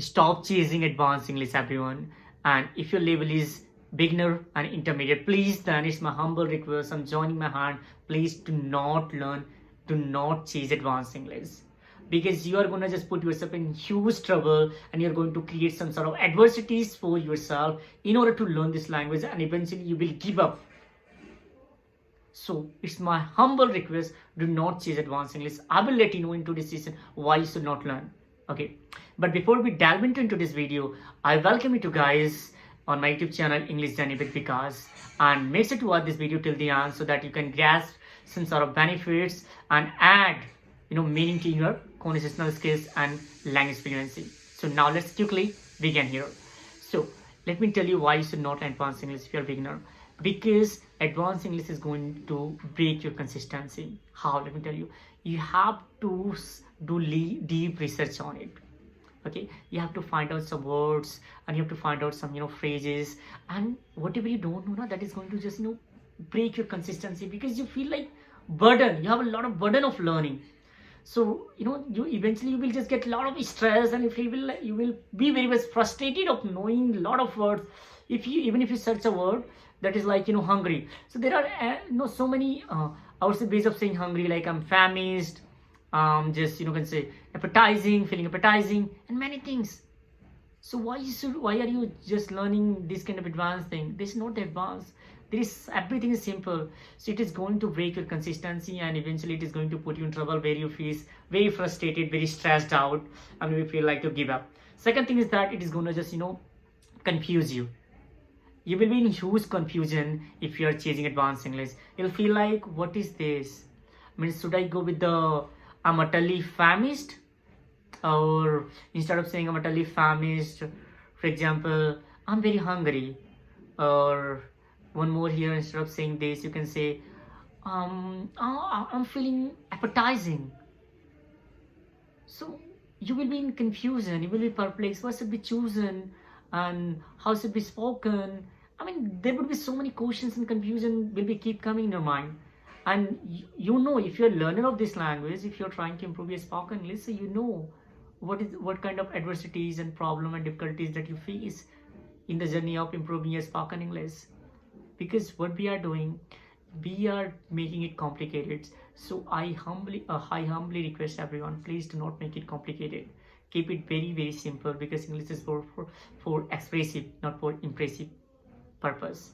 Stop chasing advanced English, everyone. And if your level is beginner and intermediate, please, then it's my humble request. I'm joining my hand. Please do not learn, do not chase advanced English, because you are going to just put yourself in huge trouble, and you're going to create some sort of adversities for yourself in order to learn this language, and eventually you will give up. So it's my humble request, do not chase advanced English. I will let you know into this session why you should not learn. Okay, but before we delve into this video, I welcome you to guys on my YouTube channel English Journey with Vikash, and make sure to watch this video till the end so that you can grasp some sort of benefits and add meaning to your conversational skills and language fluency. So now let's quickly begin here. So let me tell you why you should not learn advanced English if you're a beginner. Because advanced English is going to break your consistency. How? Let me tell you. You have to do deep research on it. Okay, you have to find out some words, and you have to find out some phrases, and whatever you don't know, that is going to just break your consistency, because you feel like burden. You have a lot of burden of learning. So you eventually will just get a lot of stress, and you will be very much frustrated of knowing a lot of words. Even if you search a word that is like hungry, so there are so many I would say ways of saying hungry, like I'm famished, just can say appetizing, feeling appetizing, and many things. So why are you just learning this kind of advanced thing? This is not advanced. Everything is simple. So it is going to break your consistency, and eventually it is going to put you in trouble, where you feel very frustrated, very stressed out, and you feel like to give up. Second thing is that it is going to just confuse you. You will be in huge confusion if you are chasing advanced English. You'll feel like, what is this? I mean, should I go with the I'm utterly famished? Or instead of saying I'm utterly famished, for example, I'm very hungry. Or one more here, instead of saying this, you can say I'm feeling appetizing. So you will be in confusion, you will be perplexed. What should be chosen and how should be spoken? I mean, there would be so many questions, and confusion will be keep coming in your mind. And if you're a learner of this language, if you're trying to improve your spoken English, so what kind of adversities and problem and difficulties that you face in the journey of improving your spoken English. Because what we are doing, we are making it complicated. So I humbly request everyone, please do not make it complicated. Keep it very, very simple, because English is for expressive, not for impressive purpose.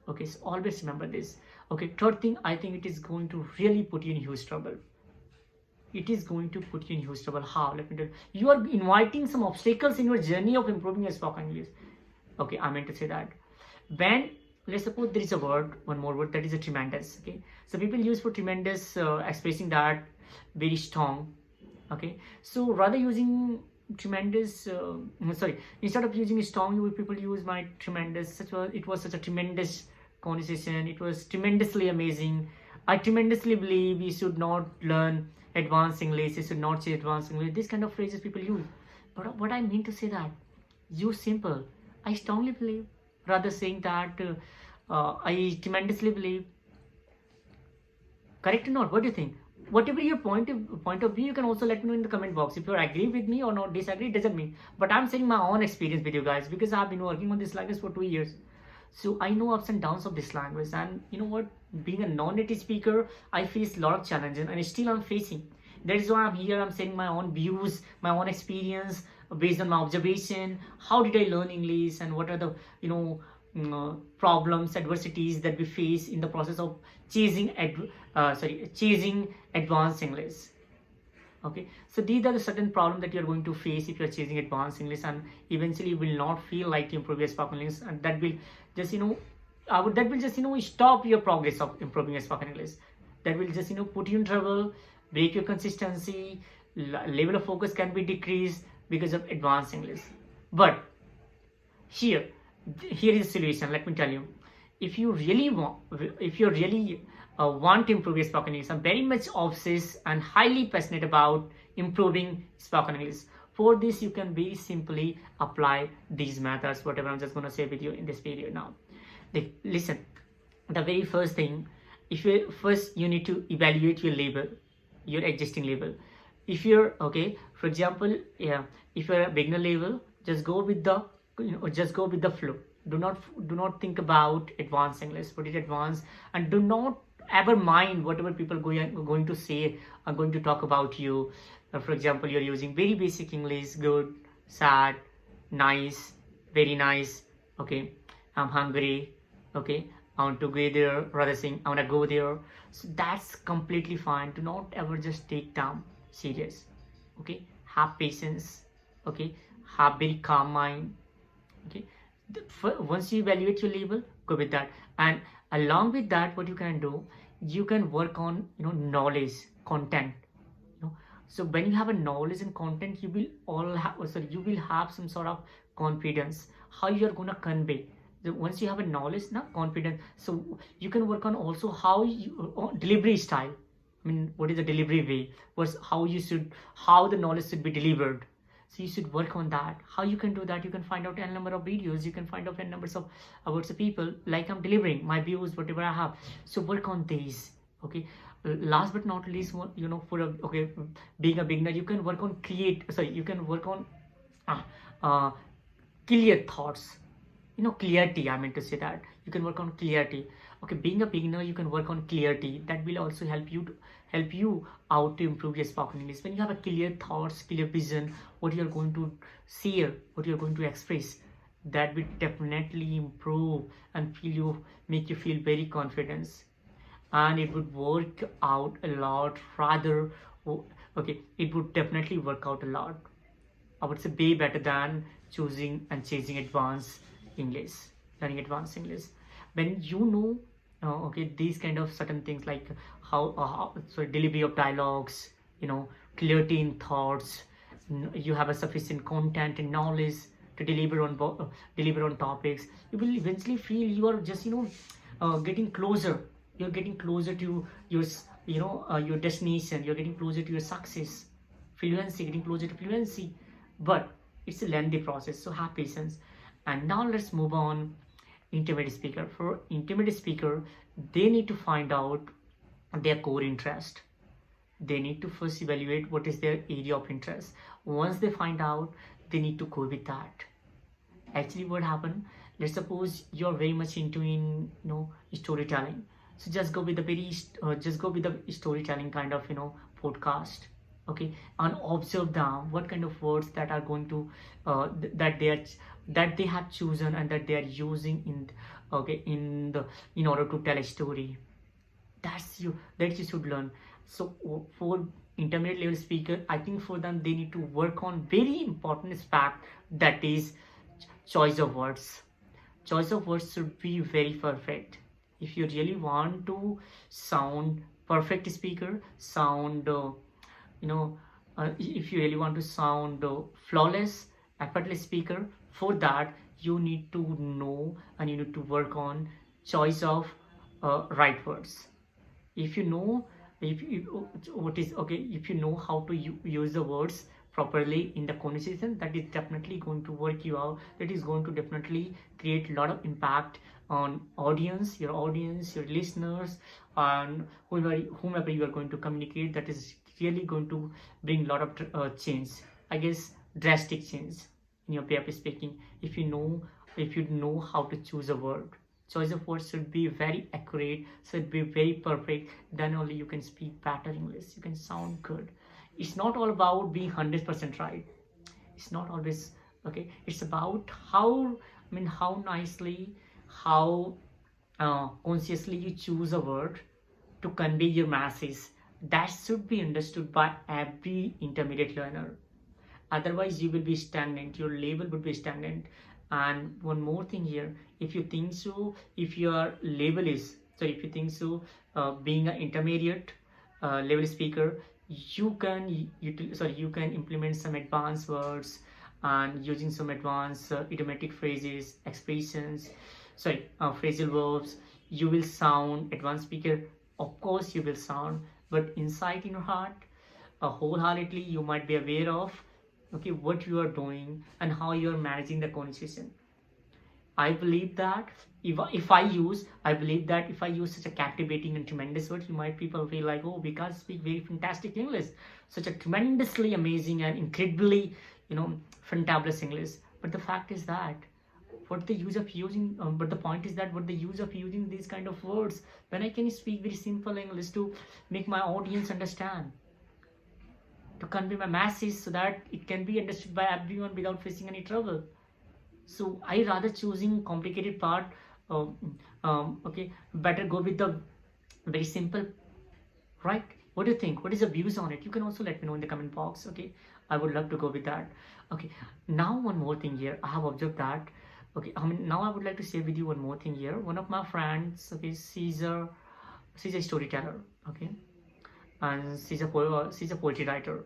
Okay, so always remember this. Okay, third thing, I think it is going to really put you in huge trouble. It is going to put you in huge trouble. How? Let me tell you. You are inviting some obstacles in your journey of improving your spoken English. Okay, I meant to say that. When, let's suppose there is a word, one more word, that is a tremendous. Okay, so people use for tremendous expressing that very strong. Okay, so rather using tremendous instead of using strong, people use my tremendous. It was such a tremendous conversation, it was tremendously amazing, I tremendously believe we should not learn advanced English, we should not say advanced English. This kind of phrases people use. But what I mean to say that, use simple, I strongly believe, rather saying that I tremendously believe. Correct or not? What do you think? Whatever your point of view, you can also let me know in the comment box. If you agree with me or not, disagree, doesn't mean. But I'm sharing my own experience with you guys, because I've been working on this language for 2 years. So I know ups and downs of this language, and you know what? Being a non-native speaker, I face a lot of challenges, and still I'm facing. That is why I'm here. I'm sharing my own views, my own experience based on my observation. How did I learn English, and what are the problems, adversities that we face in the process of chasing advanced English. Okay, so these are the certain problems that you're going to face if you're chasing advanced English, and eventually you will not feel like to improve your spoken English, and that will just stop your progress of improving your spoken English. That will just put you in trouble, break your consistency, level of focus can be decreased because of advanced English. But here is the solution. Let me tell you, if you really want to improve your spoken English, I'm very much obsessed and highly passionate about improving spoken English. For this, you can very simply apply these methods, whatever I'm just going to say with you in this video now. Listen, the very first thing, you need to evaluate your level, your existing level. If you're for example, if you're a beginner level, Just go with the, just go with the flow. Do not think about advanced English. Put it advanced, and do not ever mind whatever people going to say, are going to talk about you. For example, you're using very basic English: good, sad, nice, very nice. Okay, I'm hungry. Okay, I want to go there, rather saying I want to go there. So that's completely fine. Do not ever just take them serious. Okay, have patience. Okay, have very calm mind. Okay, once you evaluate your label, go with that. And along with that, what you can do, you can work on, knowledge, content. So when you have a knowledge and content, you will all have, sorry, you will have some sort of confidence how you're gonna convey. Once you have a knowledge, now confidence, so you can work on also how you, delivery style. I mean, what is the delivery way? What's how the knowledge should be delivered. So you should work on that. How you can do that? You can find out n number of videos. You can find out n numbers of about the people, like I'm delivering my views, whatever I have. So work on these. Okay. Last but not least, for being a beginner, you can work on you can work on clear thoughts. Clarity. I meant to say that you can work on clarity. Okay, being a beginner, you can work on clarity. That will also help you out to improve your spoken English. When you have a clear thoughts, clear vision, what you're going to share, what you're going to express, that will definitely improve and make you feel very confident, and it would work out a lot. Rather, okay, it would definitely work out a lot. I would say way better than choosing and chasing advanced English, learning advanced English. When okay, these kind of certain things like delivery of dialogues, clarity in thoughts, you have a sufficient content and knowledge to deliver on topics, you will eventually feel you are just getting closer. You're getting closer to your destination. You're getting closer to your success, fluency, getting closer to fluency. But it's a lengthy process, so have patience. And now let's move on. Intermediate speaker. For intermediate speaker, they need to find out their core interest. They need to first evaluate what is their area of interest. Once they find out, they need to go with that. Actually, what happened, let's suppose you're very much into storytelling. So just go with the storytelling kind of podcast. Okay, and observe them, what kind of words that are going to that they have chosen and that they are using in order to tell a story. That you should learn. So for intermediate level speaker, I think for them, they need to work on very important aspect, that is choice of words. Choice of words should be very perfect. If you really want to sound perfect speaker, if you really want to sound flawless, effortless speaker, for that you need to know and you need to work on choice of right words. If you know if you know how to use the words properly in the conversation, that is definitely going to work you out. That is going to definitely create a lot of impact on your audience, your listeners, and whomever you are going to communicate. That is really going to bring a lot of change, I guess drastic change in your way of speaking. If you know how to choose a word, choice of words should be very accurate, should be very perfect, then only you can speak better English, you can sound good. It's not all about being 100% right. It's not always okay. It's about how nicely, how consciously you choose a word to convey your message. That should be understood by every intermediate learner. Otherwise you will be stagnant, your level would be stagnant. And one more thing here, if you think so, if your level is if you think so, being an intermediate level speaker, you can implement some advanced words and using some advanced idiomatic phrases, expressions, phrasal verbs. You will sound advanced speaker. Of course you will sound, but inside in your heart, wholeheartedly, you might be aware of what you are doing and how you are managing the conversation. I believe that if I use such a captivating and tremendous word, people feel like, oh, Vikash speak very fantastic English, such a tremendously amazing and incredibly fantabulous English. But the fact is that what the use of using but the point is that what the use of using these kind of words when I can speak very simple English to make my audience understand, to convey my message so that it can be understood by everyone without facing any trouble. So I rather choosing complicated part. Okay, better go with the very simple, right? What do you think? What is your views on it? You can also let me know in the comment box. Okay, I would love to go with that. Okay, now one more thing here. I have observed that. Okay, now I would like to share with you one more thing here. One of my friends, okay, she's a storyteller. Okay, and she's a poetry writer.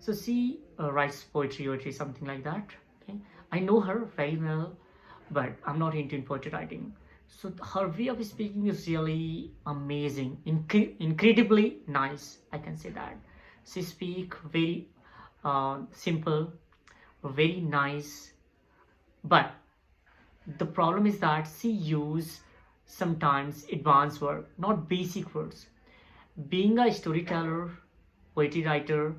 So she writes poetry or something like that. Okay, I know her very well, but I'm not into poetry writing. So her way of speaking is really amazing, incredibly nice, I can say that. She speak very simple, very nice, but the problem is that she use sometimes advanced word, not basic words. Being a storyteller, poetry writer,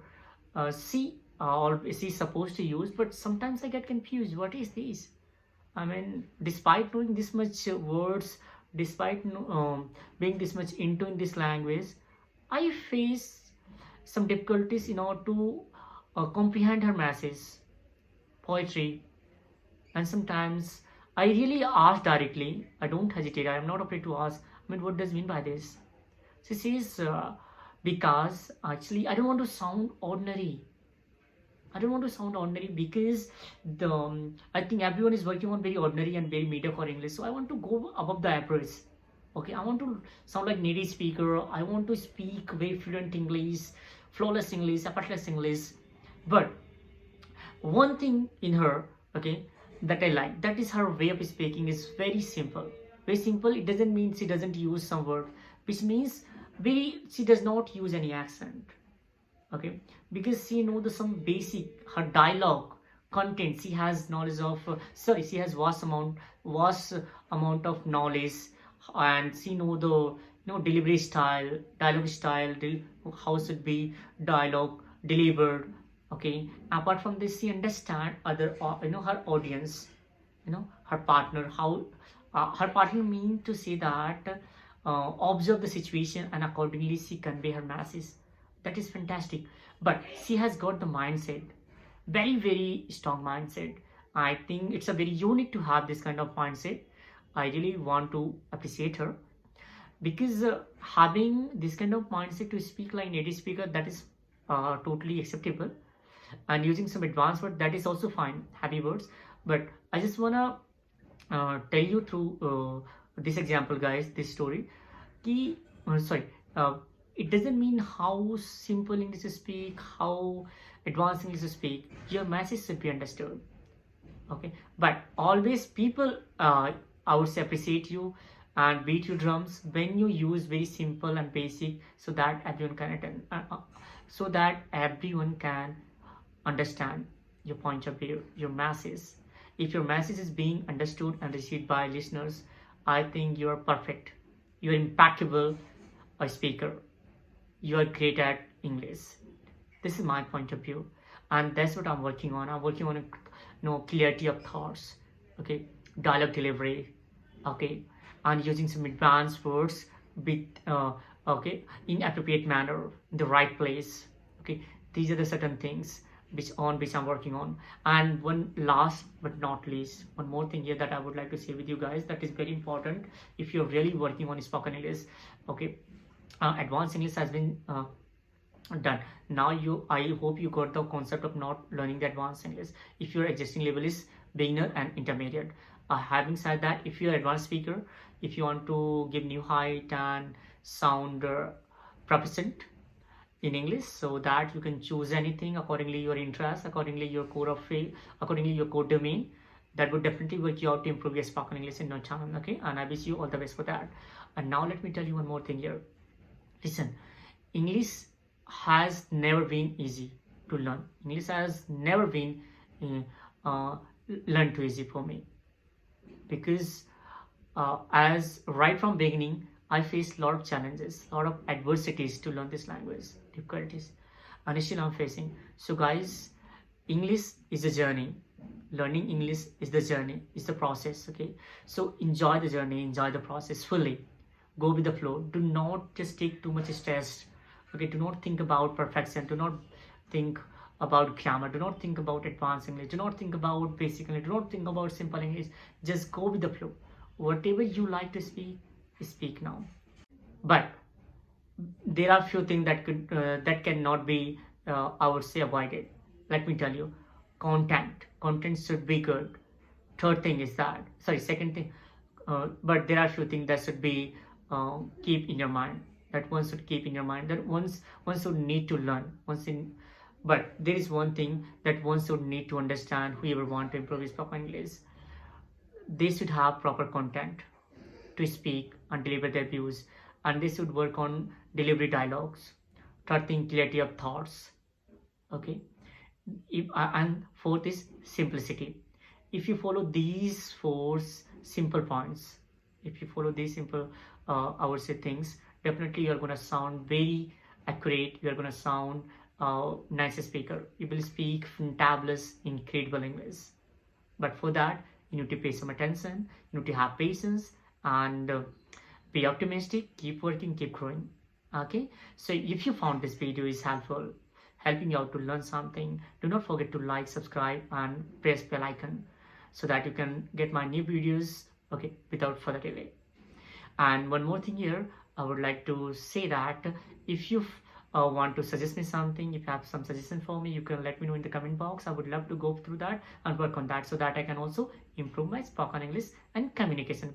she's supposed to use, but sometimes I get confused. What is this? I mean, despite knowing this much words, despite being this much into in this language, I face some difficulties in order to comprehend her message, poetry, and sometimes I really ask directly. I don't hesitate. I am not afraid to ask. I mean, what does mean by this? She says, because actually I don't want to sound ordinary. I don't want to sound ordinary because I think everyone is working on very ordinary and very mediocre English. So I want to go above the average. Okay, I want to sound like native speaker. I want to speak very fluent English, flawless English, effortless English. But one thing in her, okay, that I like, that is her way of speaking is very simple. Very simple. It doesn't mean she doesn't use some word, which means she does not use any accent. Okay, because she knows some basic, her dialogue content, she has knowledge of she has vast amount of knowledge, and she know the delivery style, dialogue style, how should be dialogue delivered. Okay, apart from this, she understand other her audience, her partner, how her partner mean to say that observe the situation and accordingly she convey her message. That is fantastic. But she has got the mindset, very, very strong mindset. I think it's a very unique to have this kind of mindset. I really want to appreciate her because having this kind of mindset to speak like native speaker, that is totally acceptable, and using some advanced word, that is also fine, heavy words. But I just wanna tell you through this example, guys, this story. It doesn't mean how simple English to speak, how advanced English to speak. Your message should be understood. Okay, but always people, I would say, appreciate you and beat your drums when you use very simple and basic, so that everyone can attend, so that everyone can understand your point of view, your message. If your message is being understood and received by listeners, I think you are perfect. You are impeccable a speaker. You are great at English. This is my point of view, and that's what I'm working on. I'm working on clarity of thoughts, okay, dialogue delivery, okay, and using some advanced words with okay, in appropriate manner, in the right place. Okay, these are the certain things which I'm working on. And one last but not least, one more thing here that I would like to share with you guys, that is very important if you're really working on spoken English. Okay, advanced English has been done. Now I hope you got the concept of not learning the advanced English. If your existing level is beginner and intermediate, having said that, if you're advanced speaker, if you want to give new height and sound proficient in English, so that you can choose anything accordingly your interest, accordingly your core of field, accordingly your core domain, that would definitely work you out to improve your spoken English in no time. Okay, and I wish you all the best for that. And now let me tell you one more thing here. Listen, English has never been easy to learn. English has never been learned too easy for me, because as right from beginning, I faced a lot of challenges, a lot of adversities to learn this language, difficulties, and still I'm facing. So guys, English is a journey. Learning English is the journey, is the process. Okay, so enjoy the journey, enjoy the process fully. Go with the flow. Do not just take too much stress. Okay, do not think about perfection. Do not think about grammar. Do not think about advanced English. Do not think about basic English. Do not think about simple English. Just go with the flow. Whatever you like to speak, speak now. But there are few things that could that cannot be I would say avoided. Let me tell you, content should be good. Third thing is that, sorry, second thing, but there are few things that should be keep in your mind, that one should keep in your mind, that one should need to learn once in. But there is one thing that one should need to understand, whoever want to improve his spoken English, they should have proper content to speak and deliver their views, and they should work on delivery dialogues. Third thing, clarity of thoughts. Okay, and fourth is simplicity. If you follow these four simple points, if you follow these simple I would say things, definitely you're going to sound very accurate. You're going to sound nice speaker. You will speak fantabulous, incredible English. But for that, you need to pay some attention, you need to have patience, and be optimistic, keep working, keep growing. Okay, so if you found this video is helpful, helping you out to learn something, do not forget to like, subscribe, and press bell icon so that you can get my new videos, okay, without further delay. And one more thing here, I would like to say that if you want to suggest me something, if you have some suggestion for me, you can let me know in the comment box. I would love to go through that and work on that so that I can also improve my spoken English and communication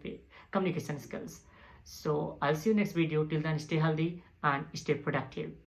skills. So I'll see you next video. Till then, stay healthy and stay productive.